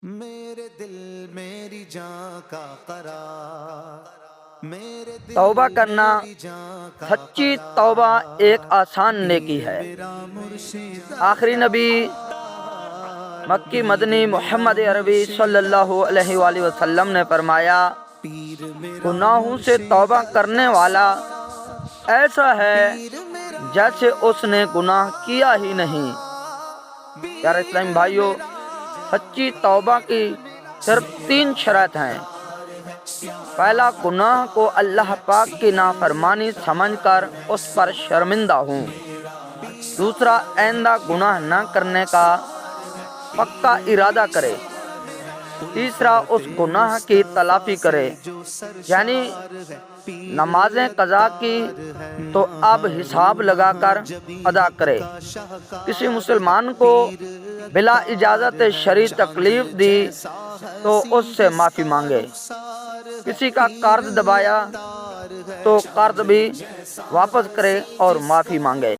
میرے دل میری جان کا قرار، میرے دل توبہ کرنا، میری جان کا سچی توبہ ایک آسان نیکی ہے۔ میرا مرشد آخری نبی مکی مدنی محمد عربی صلی اللہ علیہ وآلہ وسلم نے فرمایا، پیر میرا گناہوں سے توبہ کرنے والا ایسا ہے جیسے اس نے گناہ کیا ہی نہیں۔ پیارے اسلامی بھائیوں، سچی توبہ کی صرف 3 شرائط ہیں۔ پہلا، گناہ کو اللہ پاک کی نافرمانی سمجھ کر اس پر شرمندہ ہوں۔ دوسرا، آئندہ گناہ نہ کرنے کا پکا ارادہ کرے۔ تیسرا، اس گناہ کی تلافی کرے، یعنی نمازیں قضا کی تو اب حساب لگا کر ادا کرے۔ کسی مسلمان کو بلا اجازت شرعی تکلیف دی تو اس سے معافی مانگے۔ کسی کا قرض دبایا تو قرض بھی واپس کرے اور معافی مانگے۔